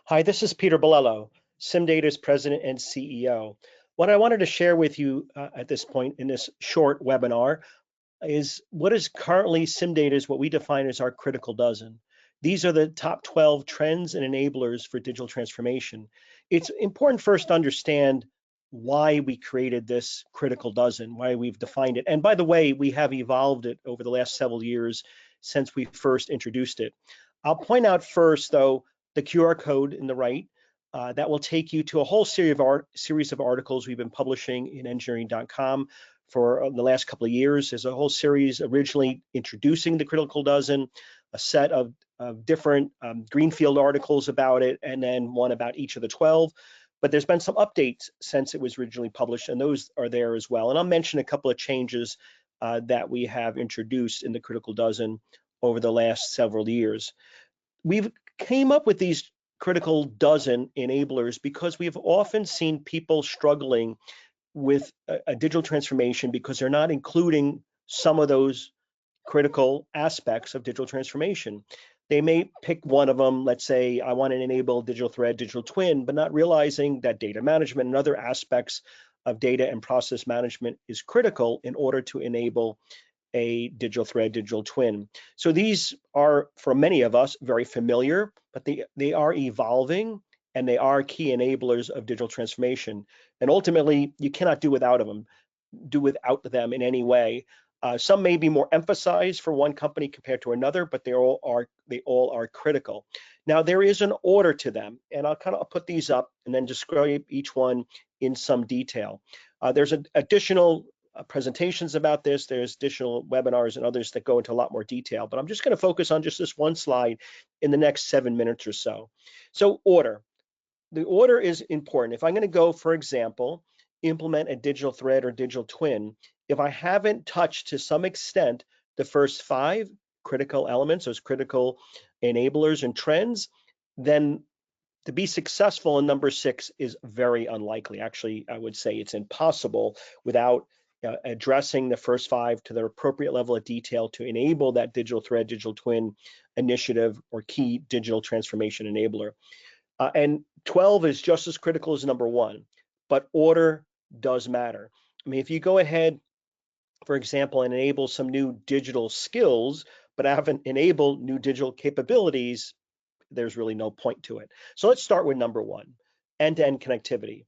Hi, this is Peter Bolello, CIMdata's President and CEO. What I wanted to share with you at this point in this short webinar is what is currently CIMdata's what we define as our critical dozen. These are the top 12 trends and enablers for digital transformation. It's important first to understand why we created this critical dozen, why we've defined it. And by the way, we have evolved it over the last several years since we first introduced it. I'll point out first, though, the QR code in the right. That will take you to a whole series of articles we've been publishing in engineering.com for the last couple of years. There's a whole series originally introducing the critical dozen, a set of different greenfield articles about it, and then one about each of the 12. But there's been some updates since it was originally published, and those are there as well. And I'll mention a couple of changes that we have introduced in the critical dozen over the last several years. We've came up with these critical dozen enablers because we've often seen people struggling with a digital transformation because they're not including some of those critical aspects of digital transformation. They may pick one of them, let's say, I want to enable digital thread, digital twin, but not realizing that data management and other aspects of data and process management is critical in order to enable a digital thread, digital twin. So these are, for many of us, very familiar, but they are evolving and they are key enablers of digital transformation. And ultimately, you cannot do without them in any way. Some may be more emphasized for one company compared to another, but they all are critical. Now there is an order to them, and I'll put these up and then describe each one in some detail. There's additional presentations about this. There's additional webinars and others that go into a lot more detail, but I'm just going to focus on just this one slide in the next 7 minutes or so. So order. The order is important. If I'm going to go, for example, implement a digital thread or digital twin, if I haven't touched to some extent the first 5 critical elements, those critical enablers and trends, then to be successful in number 6 is very unlikely. Actually, I would say it's impossible without addressing the first 5 to the appropriate level of detail to enable that digital thread, digital twin initiative or key digital transformation enabler. And 12 is just as critical as number 1, but order does matter. I mean, if you go ahead, for example, and enable some new digital skills, but haven't enabled new digital capabilities, there's really no point to it. So let's start with number 1, end-to-end connectivity.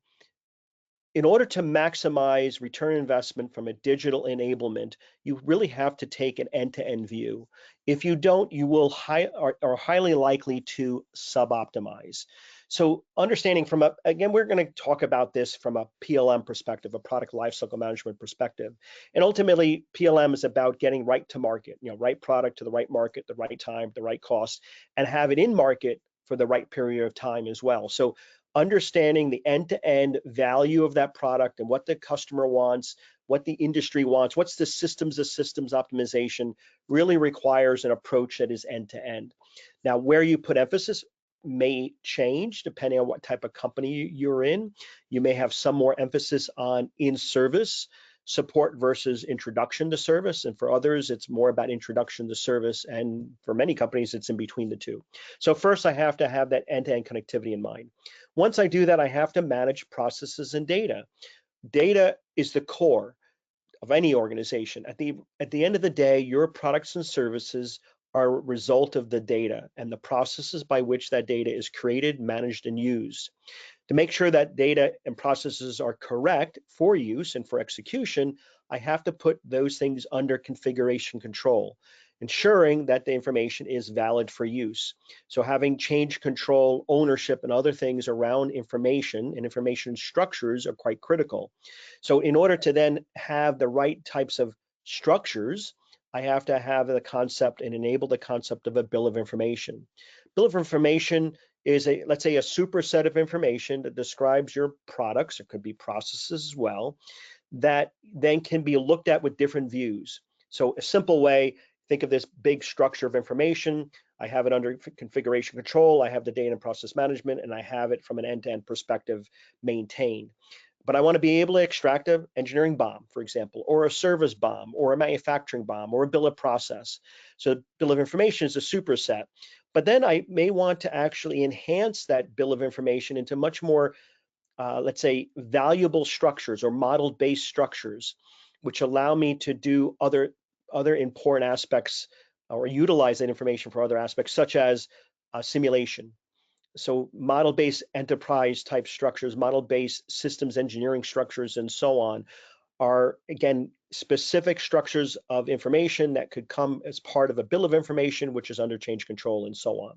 In order to maximize return on investment from a digital enablement, you really have to take an end-to-end view. If you don't, you will are highly likely to suboptimize. So understanding again, we're going to talk about this from a PLM perspective, a product lifecycle management perspective. And ultimately, PLM is about getting right to market, right product to the right market, the right time, the right cost, and have it in market for the right period of time as well. So understanding the end-to-end value of that product and what the customer wants, what the industry wants, what's the systems of systems optimization really requires an approach that is end-to-end. Now, where you put emphasis may change depending on what type of company you're in. You may have some more emphasis on in-service support versus introduction to service, and for others it's more about introduction to service, and for many companies it's in between the two. So first I have to have that end-to-end connectivity in mind. Once I do that, I have to manage processes and data. Data is the core of any organization. At the end of the day, your products and services are a result of the data and the processes by which that data is created, managed, and used. To make sure that data and processes are correct for use and for execution, I have to put those things under configuration control, ensuring that the information is valid for use. So having change control, ownership, and other things around information and information structures are quite critical. So in order to then have the right types of structures, I have to have the concept and enable the concept of a bill of information. Bill of information is let's say a superset of information that describes your products, it could be processes as well, that then can be looked at with different views. So a simple way, think of this big structure of information. I have it under configuration control, I have the data and process management, and I have it from an end-to-end perspective maintained. But I want to be able to extract an engineering BOM, for example, or a service BOM, or a manufacturing BOM, or a bill of process. So bill of information is a superset, But then I may want to actually enhance that bill of information into much more, let's say, valuable structures or model-based structures, which allow me to do other important aspects or utilize that information for other aspects, such as simulation. So model-based enterprise type structures, model-based systems engineering structures, and so on are, again, specific structures of information that could come as part of a bill of information, which is under change control and so on.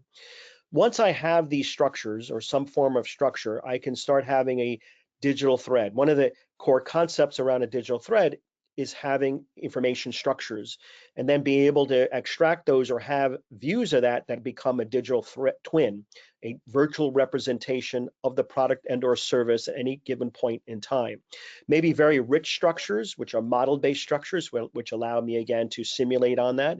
Once I have these structures or some form of structure, I can start having a digital thread. One of the core concepts around a digital thread is having information structures and then be able to extract those or have views of that become a digital twin, a virtual representation of the product and or service at any given point in time. Maybe very rich structures, which are model-based structures, which allow me again to simulate on that,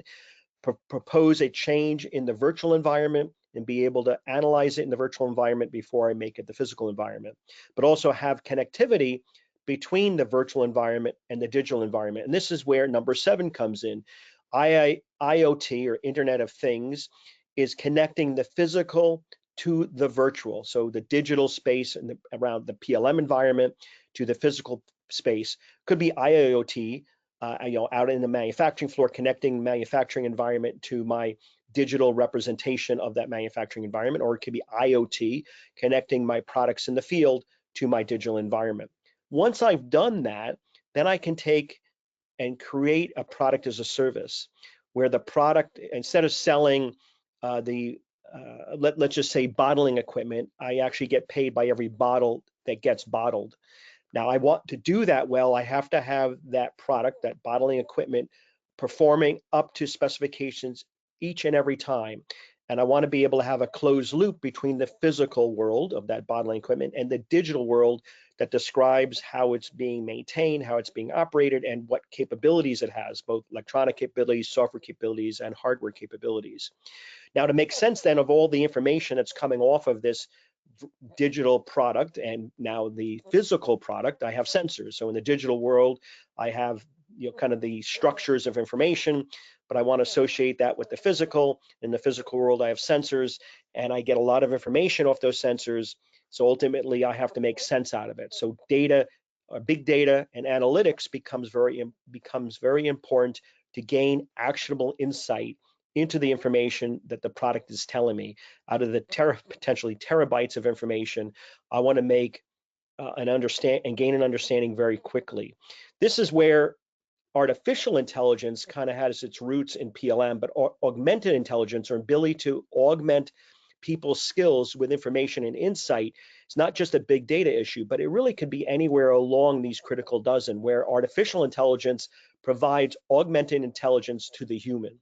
propose a change in the virtual environment and be able to analyze it in the virtual environment before I make it the physical environment, but also have connectivity between the virtual environment and the digital environment. And this is where number 7 comes in. IoT, or Internet of Things, is connecting the physical to the virtual. So the digital space and around the PLM environment to the physical space. Could be IoT, out in the manufacturing floor, connecting manufacturing environment to my digital representation of that manufacturing environment, or it could be IoT, connecting my products in the field to my digital environment. Once I've done that, then I can take and create a product as a service, where the product, instead of selling let's just say bottling equipment, I actually get paid by every bottle that gets bottled. Now, I want to do that well, I have to have that product, that bottling equipment, performing up to specifications each and every time. And I want to be able to have a closed loop between the physical world of that bottling equipment and the digital world that describes how it's being maintained, how it's being operated, and what capabilities it has, both electronic capabilities, software capabilities, and hardware capabilities. Now, to make sense then of all the information that's coming off of this digital product and now the physical product, I have sensors. So in the digital world, I have kind of the structures of information, but I want to associate that with the physical. In the physical world, I have sensors, and I get a lot of information off those sensors. So ultimately, I have to make sense out of it. So data, big data, and analytics becomes very important to gain actionable insight into the information that the product is telling me. Out of the potentially terabytes of information, I want to make gain an understanding very quickly. This is where artificial intelligence kind of has its roots in PLM, but augmented intelligence, or ability to augment people's skills with information and insight, it's not just a big data issue, but it really could be anywhere along these critical dozen, where artificial intelligence provides augmented intelligence to the human.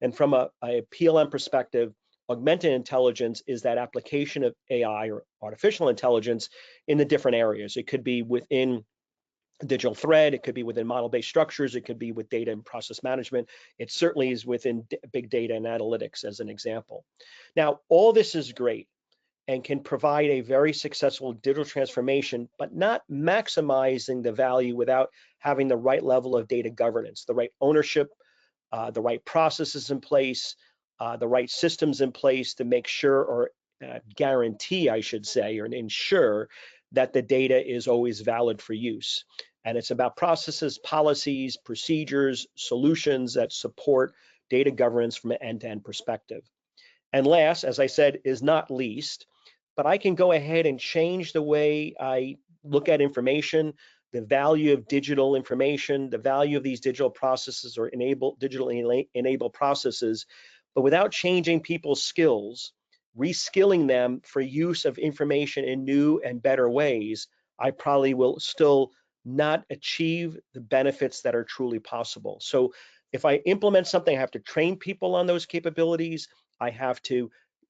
And from a PLM perspective, augmented intelligence is that application of AI or artificial intelligence in the different areas. It could be within digital thread, it could be within model-based structures, it could be with data and process management. It certainly is within big data and analytics, as an example. Now, all this is great and can provide a very successful digital transformation, but not maximizing the value without having the right level of data governance, the right ownership, the right processes in place, the right systems in place to make sure, or guarantee, I should say, or ensure that the data is always valid for use. And it's about processes, policies, procedures, solutions that support data governance from an end-to-end perspective. And last, as I said, is not least, but I can go ahead and change the way I look at information, the value of digital information, the value of these digital processes or digitally enabled processes, but without changing people's skills, reskilling them for use of information in new and better ways, I probably will still not achieve the benefits that are truly possible. So if I implement something, I have to train people on those capabilities. I have to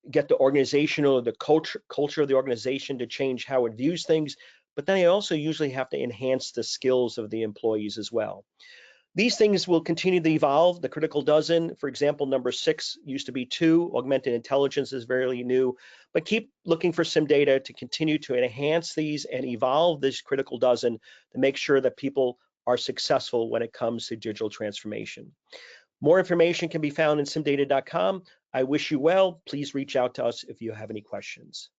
get the organizational, the culture of the organization to change how it views things. But then I also usually have to enhance the skills of the employees as well. These things will continue to evolve. The critical dozen, for example, number 6 used to be 2. Augmented intelligence is very new, but keep looking for CIMdata to continue to enhance these and evolve this critical dozen to make sure that people are successful when it comes to digital transformation. More information can be found in CIMdata.com. I wish you well. Please reach out to us if you have any questions.